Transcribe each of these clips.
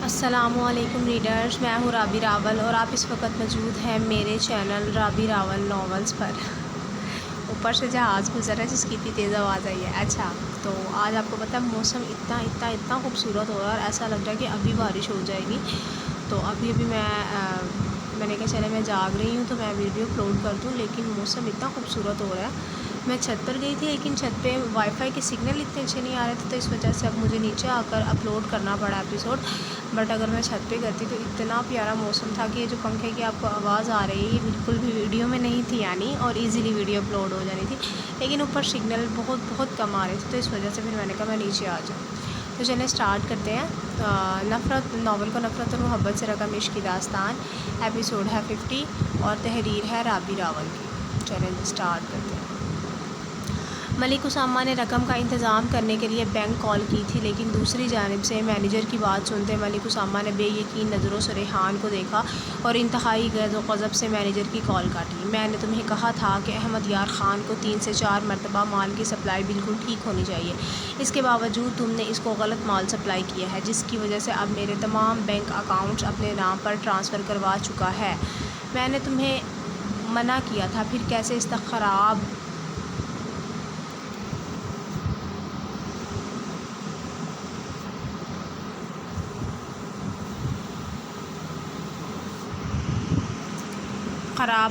السلام علیکم ریڈرز، میں ہوں رابی راول اور آپ اس وقت موجود ہیں میرے چینل رابی راول ناولز پر۔ اوپر سے جہاز گزر رہا ہے جس کی اتنی تیز آواز آئی ہے۔ اچھا، تو آج آپ کو پتہ ہے موسم اتنا خوبصورت ہو رہا ہے اور ایسا لگ رہا ہے کہ ابھی بارش ہو جائے گی۔ تو ابھی میں نے کہا چلے میں جاگ رہی ہوں تو میں ویڈیو اپلوڈ کر دوں، لیکن موسم اتنا خوبصورت ہو رہا ہے۔ میں چھت پر گئی تھی لیکن چھت پہ وائی فائی کے سگنل اتنے اچھے نہیں آ رہے تھے، تو اس وجہ سے اب مجھے نیچے آ کر اپلوڈ کرنا پڑا ایپیسوڈ۔ بٹ اگر میں چھت پہ کرتی تو اتنا پیارا موسم تھا کہ یہ جو پنکھے کی آپ کو آواز آ رہی ہے یہ بالکل بھی ویڈیو میں نہیں تھی آنی، اور ایزیلی ویڈیو اپلوڈ ہو جانی تھی، لیکن اوپر سگنل بہت کم آ رہے تھے، تو اس وجہ سے پھر میں نے کہا میں نیچے آ جاؤں۔ تو چلیں اسٹارٹ کرتے ہیں۔ ناول کو نفرت اور محبت سے رقم عشق کی داستان، ایپیسوڈ ہے 50 اور تحریر ہے رابی راول کی۔ چلیں اسٹارٹ کرتے ہیں۔ ملک اسامہ نے رقم کا انتظام کرنے کے لیے بینک کال کی تھی، لیکن دوسری جانب سے مینیجر کی بات سنتے ملک اسامہ نے بے یقین نظروں سے ریحان کو دیکھا اور انتہائی غیظ و غضب سے مینیجر کی کال کاٹی۔ میں نے تمہیں کہا تھا کہ احمد یار خان کو 3 سے 4 مرتبہ مال کی سپلائی بالکل ٹھیک ہونی چاہیے، اس کے باوجود تم نے اس کو غلط مال سپلائی کیا ہے، جس کی وجہ سے اب میرے تمام بینک اکاؤنٹس اپنے نام پر ٹرانسفر کروا چکا ہے۔ میں نے تمہیں منع کیا تھا، پھر کیسے اس خراب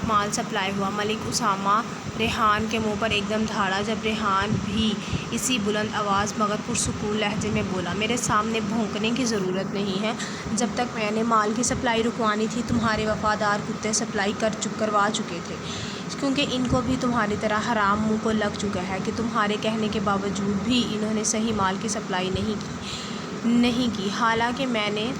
مال سپلائی ہوا۔ ملک اسامہ ریحان کے منہ پر ایک دم دھاڑا، جب ریحان بھی اسی بلند آواز مگر پرسکون لہجے میں بولا، میرے سامنے بھونکنے کی ضرورت نہیں ہے۔ جب تک میں نے مال کی سپلائی رکوانی تھی تمہارے وفادار کتے سپلائی کروا چکے تھے، کیونکہ ان کو بھی تمہاری طرح حرام منہ کو لگ چکا ہے کہ تمہارے کہنے کے باوجود بھی انہوں نے صحیح مال کی سپلائی نہیں کی، حالانکہ میں نے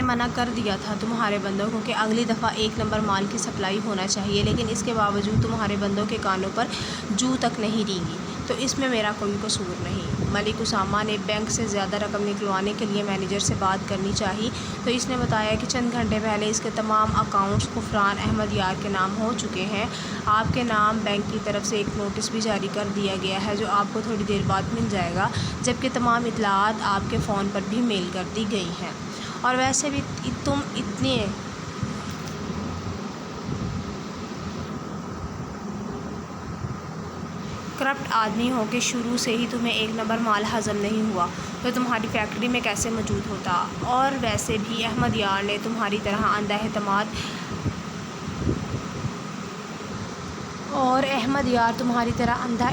منع کر دیا تھا تمہارے بندوں کو کہ اگلی دفعہ 1 نمبر مال کی سپلائی ہونا چاہیے، لیکن اس کے باوجود تمہارے بندوں کے کانوں پر جوں تک نہیں رینگی، تو اس میں میرا کوئی قصور نہیں۔ ملک اسامہ نے بینک سے زیادہ رقم نکلوانے کے لیے مینیجر سے بات کرنی چاہی تو اس نے بتایا کہ چند گھنٹے پہلے اس کے تمام اکاؤنٹس غفران احمد یار کے نام ہو چکے ہیں۔ آپ کے نام بینک کی طرف سے ایک نوٹس بھی جاری کر دیا گیا ہے جو آپ کو تھوڑی دیر بعد مل جائے گا، جبکہ تمام اطلاعات آپ کے فون پر بھی میل کر دی گئی ہیں۔ اور ویسے بھی تم اتنے کرپٹ آدمی ہو کہ شروع سے ہی تمہیں 1 نمبر مال ہضم نہیں ہوا تو تمہاری فیکٹری میں کیسے موجود ہوتا؟ اور ویسے بھی احمد یار نے تمہاری طرح اندھا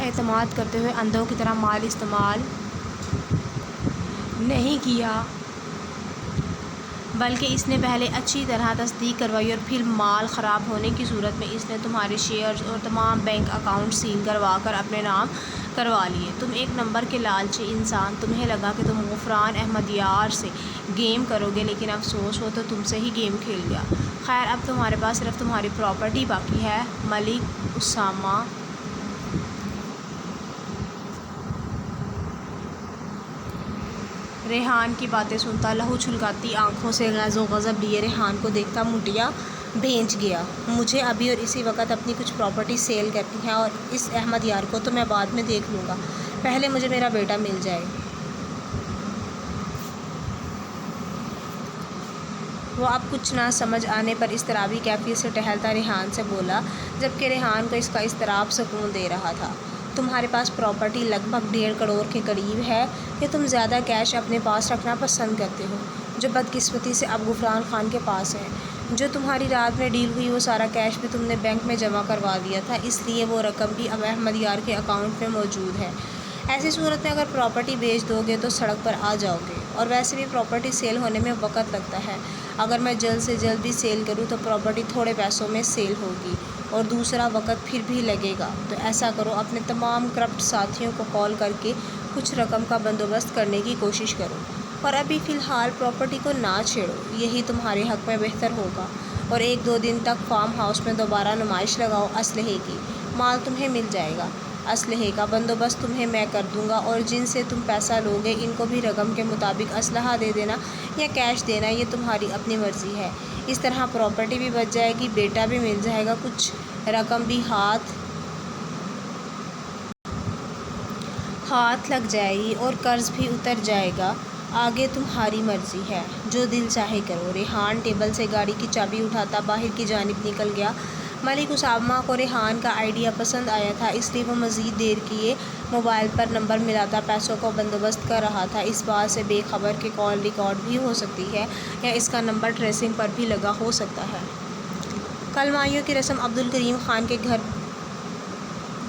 اعتماد کرتے ہوئے اندھوں کی طرح مال استعمال نہیں کیا، بلکہ اس نے پہلے اچھی طرح تصدیق کروائی اور پھر مال خراب ہونے کی صورت میں اس نے تمہارے شیئرز اور تمام بینک اکاؤنٹ سیل کروا کر اپنے نام کروا لیے۔ تم 1 نمبر کے لالچی انسان، تمہیں لگا کہ تم غفران احمد یار سے گیم کرو گے، لیکن افسوس وہ تو تم سے ہی گیم کھیل گیا۔ خیر، اب تمہارے پاس صرف تمہاری پراپرٹی باقی ہے۔ ملک اسامہ ریحان کی باتیں سنتا لہو چھلکاتی آنکھوں سے غیظ و غضب لیے ریحان کو دیکھتا منڈیاں بھینچ گیا۔ مجھے ابھی اور اسی وقت اپنی کچھ پراپرٹی سیل کرنی ہے، اور اس احمد یار کو تو میں بعد میں دیکھ لوں گا، پہلے مجھے میرا بیٹا مل جائے۔ وہ اب کچھ نہ سمجھ آنے پر اضطرابی کیفیت سے ٹہلتا ریحان سے بولا، جبکہ ریحان کو اس کا اضطراب سکون دے رہا تھا، تمہارے پاس پراپرٹی لگ بھگ 1.5 کروڑ کے قریب ہے کہ تم زیادہ کیش اپنے پاس رکھنا پسند کرتے ہو، جو بدقسمتی سے اب غفران خان کے پاس ہے۔ جو تمہاری رات میں ڈیل ہوئی وہ سارا کیش بھی تم نے بینک میں جمع کروا دیا تھا، اس لیے وہ رقم بھی اب احمد یار کے اکاؤنٹ میں موجود ہے۔ ایسی صورت میں اگر پراپرٹی بیچ دو گے تو سڑک پر آ جاؤ گے، اور ویسے بھی پراپرٹی سیل ہونے میں وقت لگتا ہے۔ اگر میں جلد سے جلد بھی سیل کروں تو پراپرٹی تھوڑے پیسوں میں سیل ہوگی، اور دوسرا وقت پھر بھی لگے گا، تو ایسا کرو اپنے تمام کرپٹ ساتھیوں کو کال کر کے کچھ رقم کا بندوبست کرنے کی کوشش کرو، اور ابھی فی الحال پراپرٹی کو نہ چھیڑو، یہی تمہارے حق میں بہتر ہوگا۔ اور 1-2 دن تک فارم ہاؤس میں دوبارہ نمائش لگاؤ اسلحے کی، مال تمہیں مل جائے گا۔ اسلحے کا بندوبست تمہیں میں کر دوں گا، اور جن سے تم پیسہ لوگے ان کو بھی رقم کے مطابق اسلحہ دے دینا یا کیش دینا، یہ تمہاری اپنی مرضی ہے۔ اس طرح پراپرٹی بھی بچ جائے گی، بیٹا بھی مل جائے گا، کچھ رقم بھی ہاتھ ہاتھ لگ جائے گی اور قرض بھی اتر جائے گا، آگے تمہاری مرضی ہے، جو دل چاہے کرو۔ ریحان ٹیبل سے گاڑی کی چابی اٹھاتا باہر کی جانب نکل گیا۔ ملک اسامہ کو ریحان کا آئیڈیا پسند آیا تھا، اس لیے وہ مزید دیر کیے موبائل پر نمبر ملاتا پیسوں کا بندوبست کر رہا تھا، اس بات سے بے خبر کہ کال ریکارڈ بھی ہو سکتی ہے یا اس کا نمبر ٹریسنگ پر بھی لگا ہو سکتا ہے۔ کل مائیوں کی رسم عبدالکریم خان کے گھر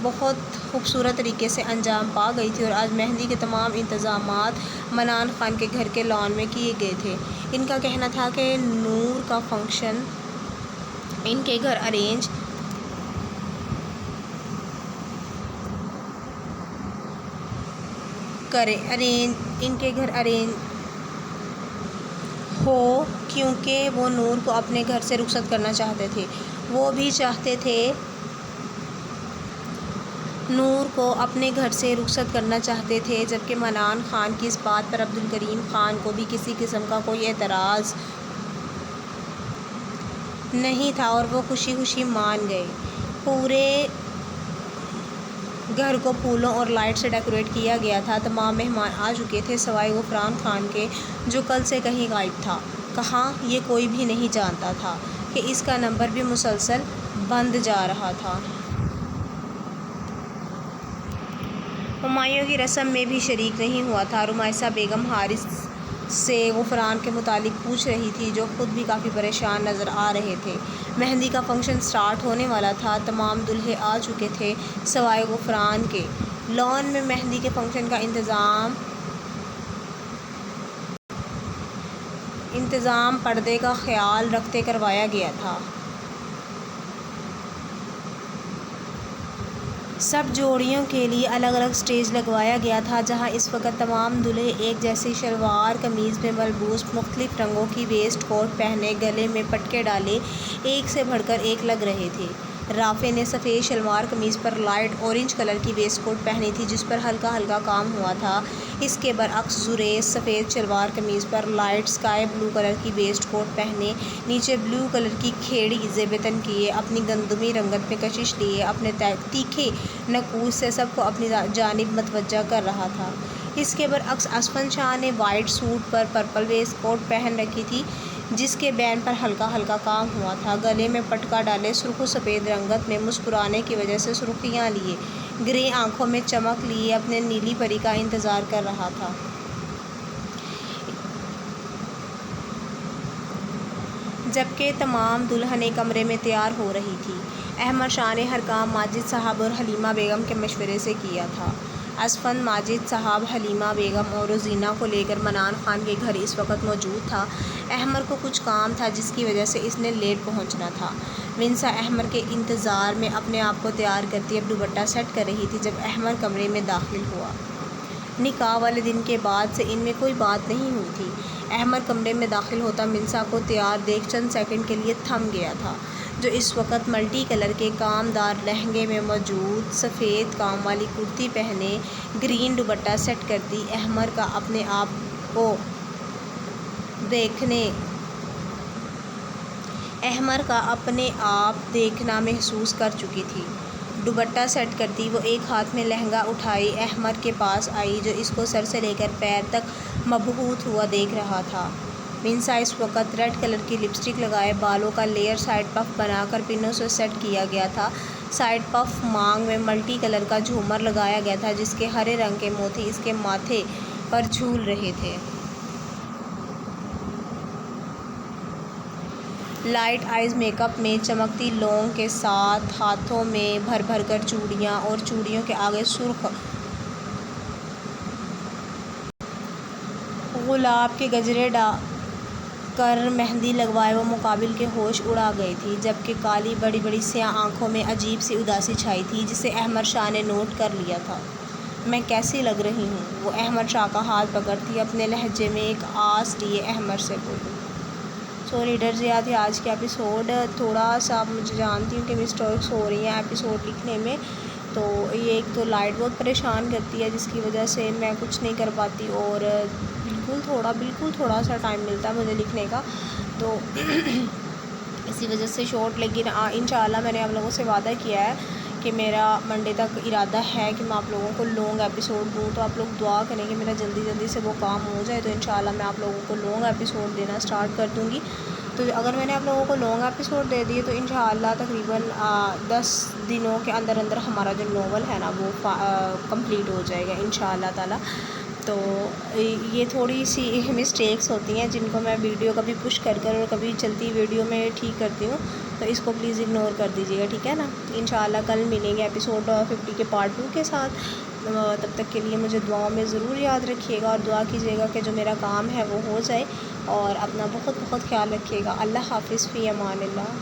بہت خوبصورت طریقے سے انجام پا گئی تھی اور آج مہندی کے تمام انتظامات منان خان کے گھر کے لان میں کیے گئے تھے۔ ان کا کہنا تھا کہ نور کا فنکشن ان کے گھر ارینج ہو کیونکہ وہ نور کو اپنے گھر سے رخصت کرنا چاہتے تھے۔ وہ بھی چاہتے تھے نور کو اپنے گھر سے رخصت کرنا چاہتے تھے، جبکہ منان خان کی اس بات پر عبدالکریم خان کو بھی کسی قسم کا کوئی اعتراض نہیں تھا اور وہ خوشی خوشی مان گئے۔ پورے گھر کو پھولوں اور لائٹ سے ڈیکوریٹ کیا گیا تھا۔ تمام مہمان آ چکے تھے سوائے غفران خان کے، جو کل سے کہیں غائب تھا۔ کہاں، یہ کوئی بھی نہیں جانتا تھا کہ اس کا نمبر بھی مسلسل بند جا رہا تھا۔ ہمایوں کی رسم میں بھی شریک نہیں ہوا تھا۔ رمیسہ بیگم حارث سے غفران کے متعلق پوچھ رہی تھی، جو خود بھی کافی پریشان نظر آ رہے تھے۔ مہندی کا فنکشن سٹارٹ ہونے والا تھا، تمام دولہے آ چکے تھے سوائے غفران کے۔ لان میں مہندی کے فنکشن کا انتظام پردے کا خیال رکھتے کروایا گیا تھا۔ سب جوڑیوں کے لیے الگ الگ سٹیج لگوایا گیا تھا، جہاں اس وقت تمام دولہے ایک جیسی شلوار قمیض میں ملبوس، مختلف رنگوں کی ویسٹ کوٹ پہنے، گلے میں پٹکے ڈالے ایک سے بڑھ کر ایک لگ رہے تھے۔ رافع نے سفید شلوار قمیض پر لائٹ اورنج کلر کی ویسٹ کوٹ پہنی تھی، جس پر ہلکا ہلکا کام ہوا تھا۔ اس کے برعکس زریز سفید شلوار قمیض پر لائٹ اسکائی بلو کلر کی ویسٹ کوٹ پہنے، نیچے بلو کلر کی کھیڑی زیب تن کیے، اپنی گندمی رنگت میں کشش لیے اپنے تیکھے نقوش سے سب کو اپنی جانب متوجہ کر رہا تھا۔ اس کے برعکس اسفند شاہ نے وائٹ سوٹ پر پرپل ویسٹ کوٹ پہن رکھی تھی، جس کے بین پر ہلکا ہلکا کام ہوا تھا۔ گلے میں پٹکا ڈالے، سرخ و سفید رنگت میں مسکرانے کی وجہ سے سرخیاں لیے، گرے آنکھوں میں چمک لیے اپنے نیلی پری کا انتظار کر رہا تھا۔ جبکہ تمام دلہنیں کمرے میں تیار ہو رہی تھیں۔ احمد شاہ نے ہر کام ماجد صاحب اور حلیمہ بیگم کے مشورے سے کیا تھا۔ اسفند ماجد صاحب، حلیمہ بیگم اور روزینہ کو لے کر منان خان کے گھر اس وقت موجود تھا۔ احمد کو کچھ کام تھا جس کی وجہ سے اس نے لیٹ پہنچنا تھا۔ ونسا احمد کے انتظار میں اپنے آپ کو تیار کرتی اب دوپٹہ سیٹ کر رہی تھی جب احمد کمرے میں داخل ہوا۔ نکاح والے دن کے بعد سے ان میں کوئی بات نہیں ہوئی تھی۔ احمد کمرے میں داخل ہوتا منسا کو تیار دیکھ چند سیکنڈ کے لیے تھم گیا تھا، جو اس وقت ملٹی کلر کے کام دار لہنگے میں موجود، سفید کام والی کرتی پہنے، گرین دوپٹہ سیٹ کرتی احمد کا اپنے آپ دیکھنا محسوس کر چکی تھی۔ دوپٹہ سیٹ کرتی وہ ایک ہاتھ میں لہنگا اٹھائی احمد کے پاس آئی، جو اس کو سر سے لے کر پیر تک مبہوت ہوا دیکھ رہا تھا۔ منسا اس وقت ریڈ کلر کی لپسٹک لگائے، بالوں کا لیئر سائڈ پف بنا کر پنوں سے سیٹ کیا گیا تھا۔ سائڈ پف مانگ میں ملٹی کلر کا جھومر لگایا گیا تھا، جس کے ہرے رنگ کے موتی اس کے ماتھے پر جھول رہے تھے۔ لائٹ آئز میک اپ میں چمکتی لونگ کے ساتھ، ہاتھوں میں بھر بھر کر چوڑیاں اور چوڑیوں کے آگے سرخ گلاب کے گجرے کر مہندی لگوائے وہ مقابل کے ہوش اڑا گئی تھی، جبکہ کالی بڑی بڑی سیاہ آنکھوں میں عجیب سی اداسی چھائی تھی، جسے احمد شاہ نے نوٹ کر لیا تھا۔ میں کیسی لگ رہی ہوں؟ وہ احمد شاہ کا ہاتھ پکڑتی اپنے لہجے میں ایک آس لیے احمد سے بولی۔ سوری ڈر زیادہ ہے آج کے ایپیسوڈ، تھوڑا سا مجھے جانتی ہوں کہ مسٹیکس ہو رہی ہیں ایپیسوڈ لکھنے میں، تو یہ ایک تو لائٹ بہت پریشان کرتی ہے جس کی وجہ سے میں کچھ نہیں کر پاتی، اور بالکل تھوڑا سا ٹائم ملتا ہے مجھے لکھنے کا، تو اسی وجہ سے شارٹ، لیکن انشاءاللہ میں نے آپ لوگوں سے وعدہ کیا ہے کہ میرا منڈے تک ارادہ ہے کہ میں آپ لوگوں کو لانگ ایپیسوڈ دوں، تو آپ لوگ دعا کریں کہ میرا جلدی جلدی سے وہ کام ہو جائے، تو انشاءاللہ میں آپ لوگوں کو لانگ ایپیسوڈ دینا سٹارٹ کر دوں گی۔ تو اگر میں نے آپ لوگوں کو لانگ ایپیسوڈ دے دیے تو انشاءاللہ تقریباً 10 دنوں کے اندر اندر ہمارا جو ناول ہے نا وہ کمپلیٹ ہو جائے گا انشاءاللہ تعالیٰ۔ تو یہ تھوڑی سی مسٹیکس ہوتی ہیں جن کو میں ویڈیو کبھی پش کر اور کبھی چلتی ویڈیو میں ٹھیک کرتی ہوں، تو اس کو پلیز اگنور کر دیجیے گا، ٹھیک ہے نا۔ انشاءاللہ کل ملیں گے ایپیسوڈ 50 کے پارٹ 2 کے ساتھ۔ تب تک کے لیے مجھے دعاؤں میں ضرور یاد رکھیے گا اور دعا کیجیے گا کہ جو میرا کام ہے وہ ہو جائے، اور اپنا بہت بہت خیال رکھیے گا۔ اللہ حافظ، فی امان اللہ۔